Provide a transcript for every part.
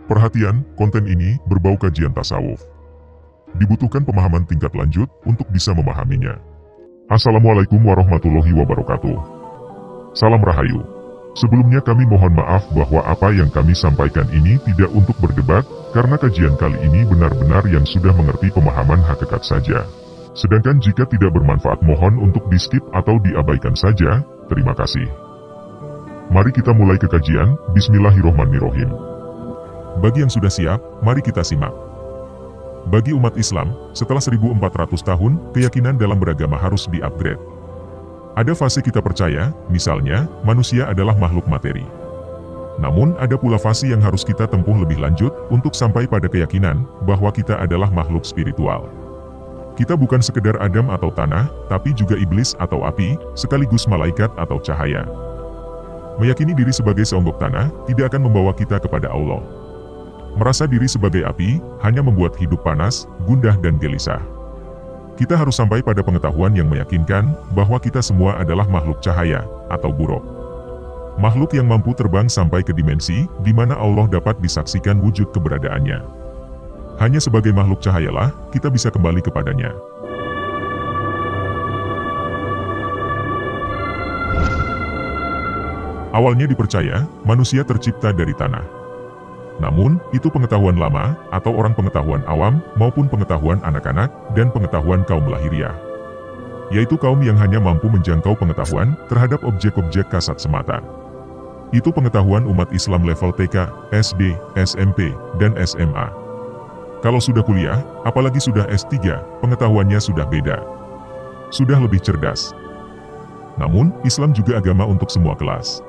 Perhatian, konten ini berbau kajian tasawuf. Dibutuhkan pemahaman tingkat lanjut untuk bisa memahaminya. Assalamualaikum warahmatullahi wabarakatuh. Salam Rahayu. Sebelumnya kami mohon maaf bahwa apa yang kami sampaikan ini tidak untuk berdebat, karena kajian kali ini benar-benar yang sudah mengerti pemahaman hakikat saja. Sedangkan jika tidak bermanfaat mohon untuk di-skip atau diabaikan saja, terima kasih. Mari kita mulai ke kajian, Bismillahirrohmanirrohim. Bagi yang sudah siap, mari kita simak. Bagi umat Islam, setelah 1400 tahun, keyakinan dalam beragama harus di-upgrade. Ada fase kita percaya, misalnya, manusia adalah makhluk materi. Namun, ada pula fase yang harus kita tempuh lebih lanjut, untuk sampai pada keyakinan, bahwa kita adalah makhluk spiritual. Kita bukan sekedar Adam atau tanah, tapi juga iblis atau api, sekaligus malaikat atau cahaya. Meyakini diri sebagai seonggok tanah, tidak akan membawa kita kepada Allah. Merasa diri sebagai api, hanya membuat hidup panas, gundah dan gelisah. Kita harus sampai pada pengetahuan yang meyakinkan, bahwa kita semua adalah makhluk cahaya, atau buruk. Makhluk yang mampu terbang sampai ke dimensi, di mana Allah dapat disaksikan wujud keberadaannya. Hanya sebagai makhluk cahayalah, kita bisa kembali kepadanya. Awalnya dipercaya, manusia tercipta dari tanah. Namun, itu pengetahuan lama, atau orang pengetahuan awam, maupun pengetahuan anak-anak, dan pengetahuan kaum lahiriah. Yaitu kaum yang hanya mampu menjangkau pengetahuan, terhadap objek-objek kasat semata. Itu pengetahuan umat Islam level TK, SD, SMP, dan SMA. Kalau sudah kuliah, apalagi sudah S3, pengetahuannya sudah beda. Sudah lebih cerdas. Namun, Islam juga agama untuk semua kelas.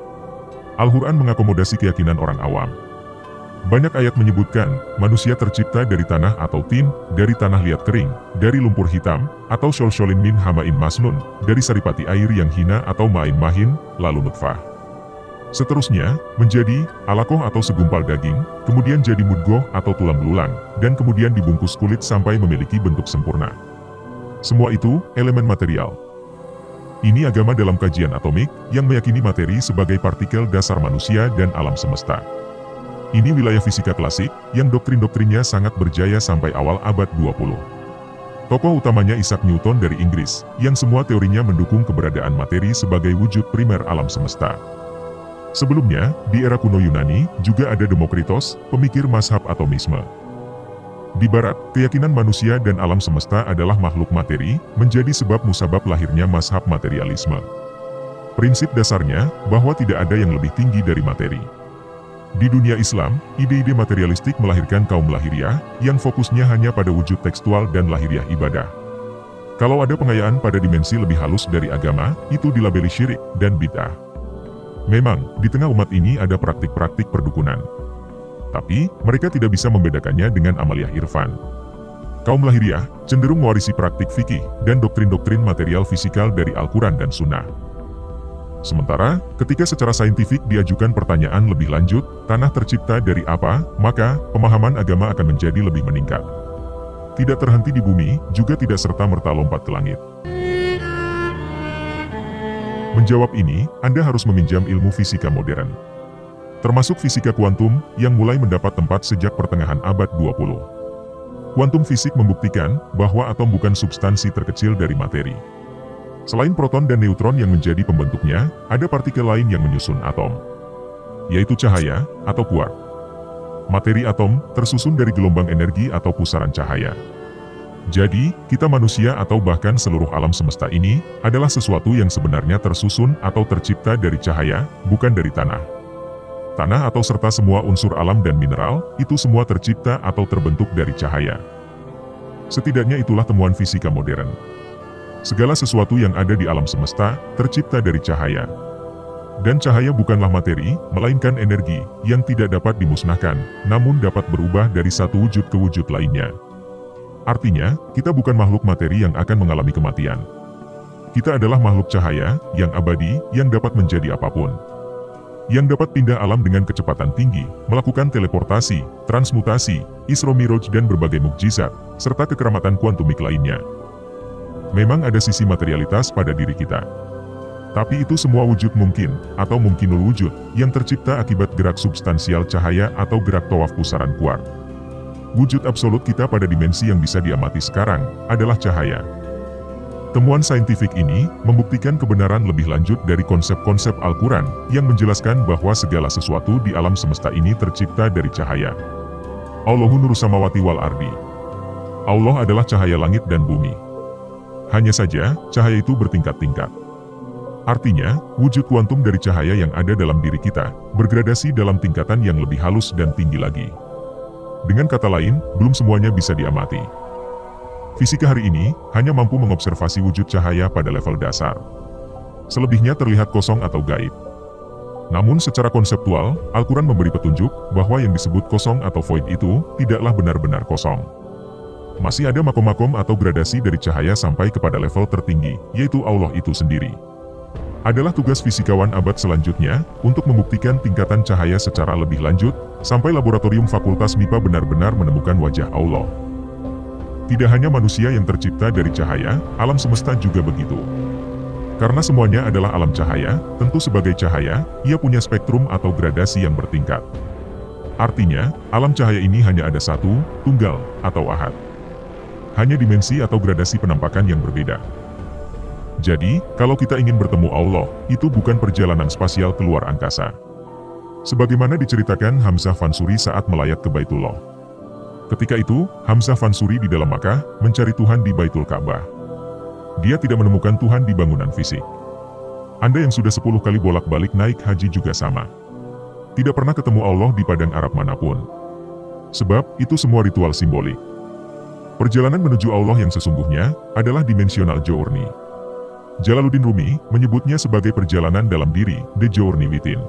Al-Quran mengakomodasi keyakinan orang awam. Banyak ayat menyebutkan, manusia tercipta dari tanah atau tin, dari tanah liat kering, dari lumpur hitam, atau syolsholin min hamain masnun, dari saripati air yang hina atau ma'in mahin, lalu nutfah. Seterusnya, menjadi, alakoh atau segumpal daging, kemudian jadi mudgoh atau tulang belulang, dan kemudian dibungkus kulit sampai memiliki bentuk sempurna. Semua itu, elemen material. Ini agama dalam kajian atomik, yang meyakini materi sebagai partikel dasar manusia dan alam semesta. Ini wilayah fisika klasik, yang doktrin-doktrinnya sangat berjaya sampai awal abad 20. Tokoh utamanya Isaac Newton dari Inggris, yang semua teorinya mendukung keberadaan materi sebagai wujud primer alam semesta. Sebelumnya, di era kuno Yunani, juga ada Demokritos, pemikir mazhab atomisme. Di barat, keyakinan manusia dan alam semesta adalah makhluk materi, menjadi sebab musabab lahirnya mazhab materialisme. Prinsip dasarnya, bahwa tidak ada yang lebih tinggi dari materi. Di dunia Islam, ide-ide materialistik melahirkan kaum lahiriah, yang fokusnya hanya pada wujud tekstual dan lahiriah ibadah. Kalau ada pengayaan pada dimensi lebih halus dari agama, itu dilabeli syirik dan bid'ah. Memang, di tengah umat ini ada praktik-praktik perdukunan. Tapi, mereka tidak bisa membedakannya dengan amaliyah irfan. Kaum lahiriah, cenderung mewarisi praktik fikih, dan doktrin-doktrin material fisikal dari Al-Quran dan Sunnah. Sementara, ketika secara saintifik diajukan pertanyaan lebih lanjut, tanah tercipta dari apa, maka, pemahaman agama akan menjadi lebih meningkat. Tidak terhenti di bumi, juga tidak serta-merta lompat ke langit. Menjawab ini, Anda harus meminjam ilmu fisika modern. Termasuk fisika kuantum, yang mulai mendapat tempat sejak pertengahan abad 20. Kuantum fisik membuktikan, bahwa atom bukan substansi terkecil dari materi. Selain proton dan neutron yang menjadi pembentuknya, ada partikel lain yang menyusun atom, yaitu cahaya, atau quark. Materi atom, tersusun dari gelombang energi atau pusaran cahaya. Jadi, kita manusia atau bahkan seluruh alam semesta ini, adalah sesuatu yang sebenarnya tersusun atau tercipta dari cahaya, bukan dari tanah. Tanah atau serta semua unsur alam dan mineral, itu semua tercipta atau terbentuk dari cahaya. Setidaknya itulah temuan fisika modern. Segala sesuatu yang ada di alam semesta, tercipta dari cahaya. Dan cahaya bukanlah materi, melainkan energi, yang tidak dapat dimusnahkan, namun dapat berubah dari satu wujud ke wujud lainnya. Artinya, kita bukan makhluk materi yang akan mengalami kematian. Kita adalah makhluk cahaya, yang abadi, yang dapat menjadi apapun. Yang dapat pindah alam dengan kecepatan tinggi, melakukan teleportasi, transmutasi, Isra Miraj dan berbagai mukjizat, serta kekeramatan kuantumik lainnya. Memang ada sisi materialitas pada diri kita. Tapi itu semua wujud mungkin, atau mungkinul wujud, yang tercipta akibat gerak substansial cahaya atau gerak tawaf pusaran kuart. Wujud absolut kita pada dimensi yang bisa diamati sekarang, adalah cahaya. Temuan saintifik ini, membuktikan kebenaran lebih lanjut dari konsep-konsep Al-Quran, yang menjelaskan bahwa segala sesuatu di alam semesta ini tercipta dari cahaya. Allahu nuru samawati wal ardi. Allah adalah cahaya langit dan bumi. Hanya saja, cahaya itu bertingkat-tingkat. Artinya, wujud kuantum dari cahaya yang ada dalam diri kita, bergradasi dalam tingkatan yang lebih halus dan tinggi lagi. Dengan kata lain, belum semuanya bisa diamati. Fisika hari ini, hanya mampu mengobservasi wujud cahaya pada level dasar. Selebihnya terlihat kosong atau gaib. Namun secara konseptual, Al-Quran memberi petunjuk, bahwa yang disebut kosong atau void itu, tidaklah benar-benar kosong. Masih ada makom-makom atau gradasi dari cahaya sampai kepada level tertinggi, yaitu Allah itu sendiri. Adalah tugas fisikawan abad selanjutnya, untuk membuktikan tingkatan cahaya secara lebih lanjut, sampai laboratorium Fakultas MIPA benar-benar menemukan wajah Allah. Tidak hanya manusia yang tercipta dari cahaya, alam semesta juga begitu. Karena semuanya adalah alam cahaya, tentu sebagai cahaya, ia punya spektrum atau gradasi yang bertingkat. Artinya, alam cahaya ini hanya ada satu, tunggal, atau ahad. Hanya dimensi atau gradasi penampakan yang berbeda. Jadi, kalau kita ingin bertemu Allah, itu bukan perjalanan spasial keluar angkasa. Sebagaimana diceritakan Hamzah Fansuri saat melayat ke Baitullah. Ketika itu, Hamzah Fansuri di dalam Makkah, mencari Tuhan di Baitul Ka'bah. Dia tidak menemukan Tuhan di bangunan fisik. Anda yang sudah 10 kali bolak-balik naik haji juga sama. Tidak pernah ketemu Allah di padang Arab manapun. Sebab, itu semua ritual simbolik. Perjalanan menuju Allah yang sesungguhnya, adalah dimensional journey. Jalaluddin Rumi menyebutnya sebagai perjalanan dalam diri, the journey within.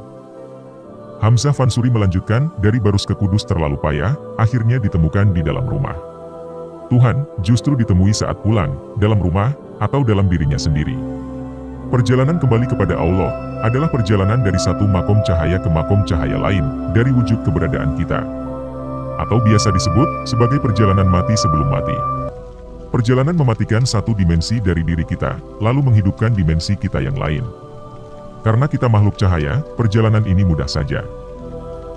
Hamzah Fansuri melanjutkan, dari Barus ke Kudus terlalu payah, akhirnya ditemukan di dalam rumah. Tuhan justru ditemui saat pulang, dalam rumah, atau dalam dirinya sendiri. Perjalanan kembali kepada Allah, adalah perjalanan dari satu makom cahaya ke makom cahaya lain, dari wujud keberadaan kita. Atau biasa disebut, sebagai perjalanan mati sebelum mati. Perjalanan mematikan satu dimensi dari diri kita, lalu menghidupkan dimensi kita yang lain. Karena kita makhluk cahaya, perjalanan ini mudah saja.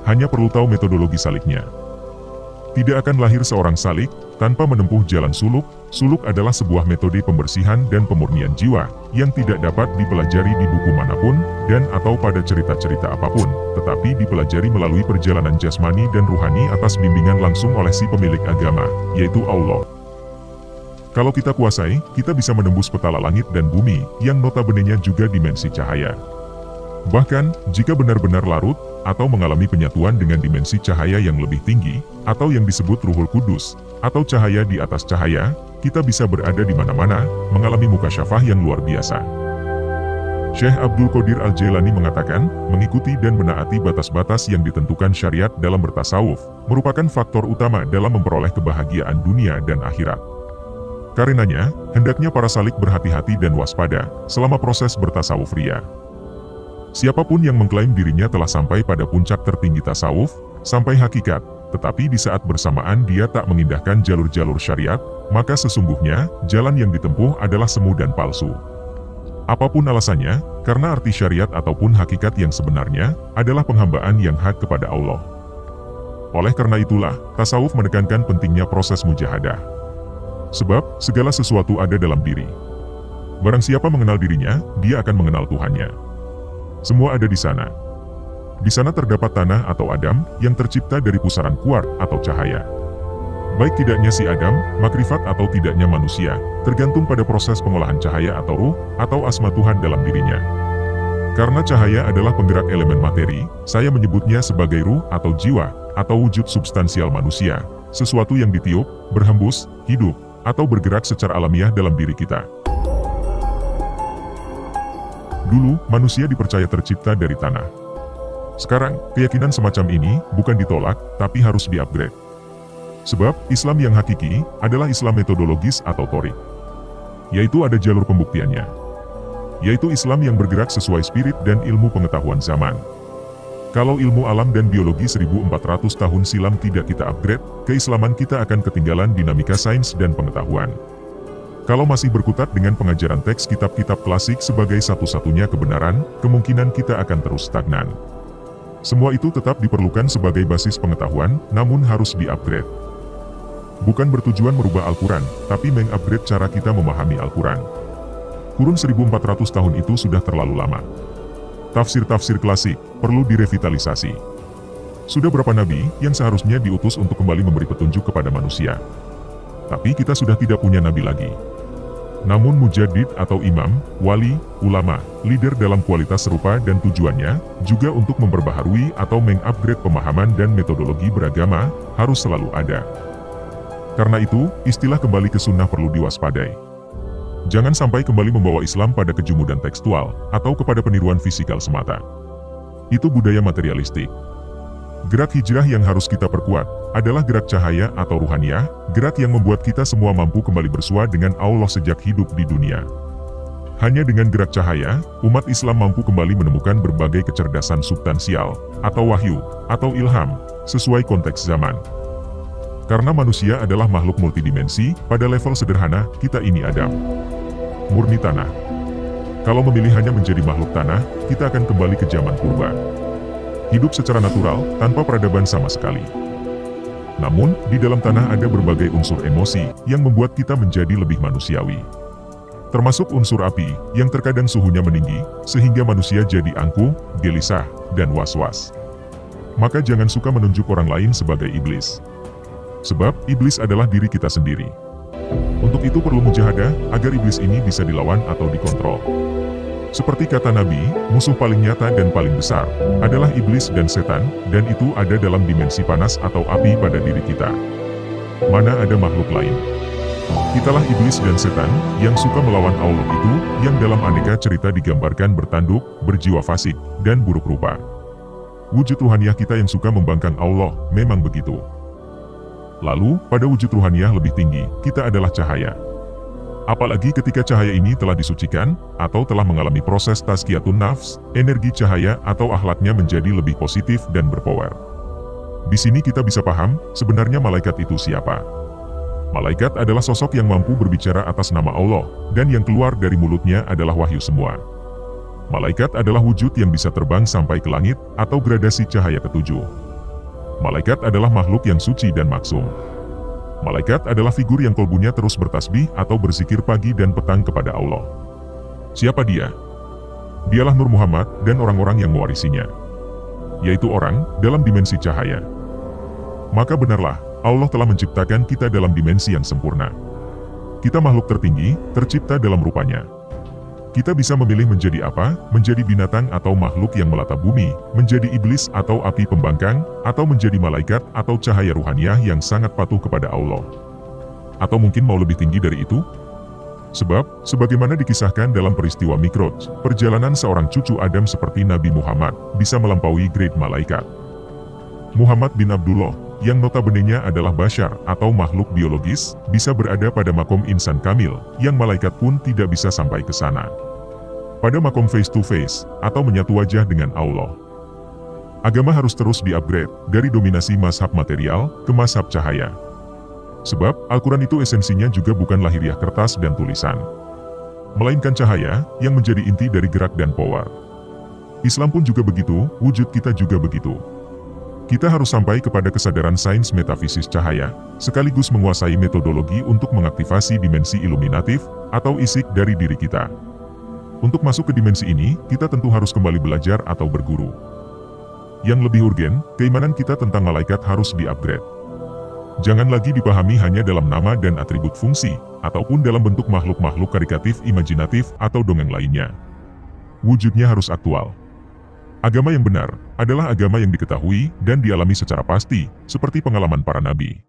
Hanya perlu tahu metodologi saliknya. Tidak akan lahir seorang salik, tanpa menempuh jalan suluk. Suluk adalah sebuah metode pembersihan dan pemurnian jiwa, yang tidak dapat dipelajari di buku manapun, dan atau pada cerita-cerita apapun, tetapi dipelajari melalui perjalanan jasmani dan ruhani atas bimbingan langsung oleh si pemilik agama, yaitu Allah. Kalau kita kuasai, kita bisa menembus petala langit dan bumi, yang notabenenya juga dimensi cahaya. Bahkan, jika benar-benar larut, atau mengalami penyatuan dengan dimensi cahaya yang lebih tinggi, atau yang disebut Ruhul Kudus, atau cahaya di atas cahaya, kita bisa berada di mana-mana, mengalami mukasyafah yang luar biasa. Syekh Abdul Qadir Al-Jailani mengatakan, mengikuti dan menaati batas-batas yang ditentukan syariat dalam bertasawuf, merupakan faktor utama dalam memperoleh kebahagiaan dunia dan akhirat. Karenanya, hendaknya para salik berhati-hati dan waspada, selama proses bertasawuf ria. Siapapun yang mengklaim dirinya telah sampai pada puncak tertinggi tasawuf, sampai hakikat, tetapi di saat bersamaan dia tak mengindahkan jalur-jalur syariat, maka sesungguhnya, jalan yang ditempuh adalah semu dan palsu. Apapun alasannya, karena arti syariat ataupun hakikat yang sebenarnya, adalah penghambaan yang hak kepada Allah. Oleh karena itulah, tasawuf menekankan pentingnya proses mujahadah. Sebab, segala sesuatu ada dalam diri. Barang siapa mengenal dirinya, dia akan mengenal Tuhannya. Semua ada di sana. Di sana terdapat tanah atau Adam, yang tercipta dari pusaran kuart atau cahaya. Baik tidaknya si Adam, makrifat atau tidaknya manusia, tergantung pada proses pengolahan cahaya atau ruh, atau asma Tuhan dalam dirinya. Karena cahaya adalah penggerak elemen materi, saya menyebutnya sebagai ruh atau jiwa, atau wujud substansial manusia, sesuatu yang ditiup, berhembus, hidup, atau bergerak secara alamiah dalam diri kita. Dulu, manusia dipercaya tercipta dari tanah. Sekarang, keyakinan semacam ini bukan ditolak, tapi harus di-upgrade. Sebab, Islam yang hakiki adalah Islam metodologis atau torik. Yaitu ada jalur pembuktiannya. Yaitu Islam yang bergerak sesuai spirit dan ilmu pengetahuan zaman. Kalau ilmu alam dan biologi 1400 tahun silam tidak kita upgrade, keislaman kita akan ketinggalan dinamika sains dan pengetahuan. Kalau masih berkutat dengan pengajaran teks kitab-kitab klasik sebagai satu-satunya kebenaran, kemungkinan kita akan terus stagnan. Semua itu tetap diperlukan sebagai basis pengetahuan, namun harus di-upgrade. Bukan bertujuan merubah Al-Quran, tapi meng-upgrade cara kita memahami Al-Quran. Kurun 1400 tahun itu sudah terlalu lama. Tafsir-tafsir klasik perlu direvitalisasi. Sudah berapa nabi yang seharusnya diutus untuk kembali memberi petunjuk kepada manusia? Tapi kita sudah tidak punya nabi lagi. Namun mujaddid atau imam, wali, ulama, leader dalam kualitas serupa dan tujuannya juga untuk memperbaharui atau meng-upgrade pemahaman dan metodologi beragama harus selalu ada. Karena itu, istilah kembali ke sunnah perlu diwaspadai. Jangan sampai kembali membawa Islam pada kejumudan tekstual atau kepada peniruan fisikal semata. Itu budaya materialistik. Gerak hijrah yang harus kita perkuat adalah gerak cahaya atau ruhaniyah, gerak yang membuat kita semua mampu kembali bersua dengan Allah sejak hidup di dunia. Hanya dengan gerak cahaya, umat Islam mampu kembali menemukan berbagai kecerdasan substansial, atau wahyu, atau ilham, sesuai konteks zaman. Karena manusia adalah makhluk multidimensi, pada level sederhana, kita ini Adam. Murni tanah. Kalau memilih hanya menjadi makhluk tanah, kita akan kembali ke zaman purba. Hidup secara natural, tanpa peradaban sama sekali. Namun, di dalam tanah ada berbagai unsur emosi, yang membuat kita menjadi lebih manusiawi. Termasuk unsur api, yang terkadang suhunya meninggi, sehingga manusia jadi angkuh, gelisah, dan was-was. Maka jangan suka menunjuk orang lain sebagai iblis. Sebab, iblis adalah diri kita sendiri. Untuk itu perlu mujahadah, agar iblis ini bisa dilawan atau dikontrol. Seperti kata Nabi, musuh paling nyata dan paling besar adalah iblis dan setan, dan itu ada dalam dimensi panas atau api pada diri kita. Mana ada makhluk lain? Kitalah iblis dan setan yang suka melawan Allah itu, yang dalam aneka cerita digambarkan bertanduk, berjiwa fasik, dan buruk rupa. Wujud ruhaniyah kita yang suka membangkang Allah, memang begitu. Lalu, pada wujud ruhaniyah lebih tinggi, kita adalah cahaya. Apalagi ketika cahaya ini telah disucikan, atau telah mengalami proses tazkiyatun nafs, energi cahaya atau akhlaknya menjadi lebih positif dan berpower. Di sini kita bisa paham, sebenarnya malaikat itu siapa. Malaikat adalah sosok yang mampu berbicara atas nama Allah, dan yang keluar dari mulutnya adalah wahyu semua. Malaikat adalah wujud yang bisa terbang sampai ke langit, atau gradasi cahaya ketujuh. Malaikat adalah makhluk yang suci dan maksum. Malaikat adalah figur yang kolbunya terus bertasbih atau berzikir pagi dan petang kepada Allah. Siapa dia? Dialah Nur Muhammad dan orang-orang yang mewarisinya, yaitu orang dalam dimensi cahaya. Maka benarlah, Allah telah menciptakan kita dalam dimensi yang sempurna. Kita makhluk tertinggi, tercipta dalam rupanya. Kita bisa memilih menjadi apa, menjadi binatang atau makhluk yang melatap bumi, menjadi iblis atau api pembangkang, atau menjadi malaikat atau cahaya ruhaniyah yang sangat patuh kepada Allah. Atau mungkin mau lebih tinggi dari itu? Sebab, sebagaimana dikisahkan dalam peristiwa Mi'raj, perjalanan seorang cucu Adam seperti Nabi Muhammad, bisa melampaui grade malaikat. Muhammad bin Abdullah, yang notabenenya adalah bashar atau makhluk biologis, bisa berada pada makom insan kamil, yang malaikat pun tidak bisa sampai ke sana. Pada makom face to face, atau menyatu wajah dengan Allah. Agama harus terus di-upgrade, dari dominasi mazhab material, ke mazhab cahaya. Sebab, Al-Quran itu esensinya juga bukan lahiriah kertas dan tulisan. Melainkan cahaya, yang menjadi inti dari gerak dan power. Islam pun juga begitu, wujud kita juga begitu. Kita harus sampai kepada kesadaran sains metafisis cahaya, sekaligus menguasai metodologi untuk mengaktifasi dimensi iluminatif, atau isik dari diri kita. Untuk masuk ke dimensi ini, kita tentu harus kembali belajar atau berguru. Yang lebih urgen, keimanan kita tentang malaikat harus di-upgrade. Jangan lagi dipahami hanya dalam nama dan atribut fungsi, ataupun dalam bentuk makhluk-makhluk karikatif imajinatif atau dongeng lainnya. Wujudnya harus aktual. Agama yang benar adalah agama yang diketahui dan dialami secara pasti, seperti pengalaman para nabi.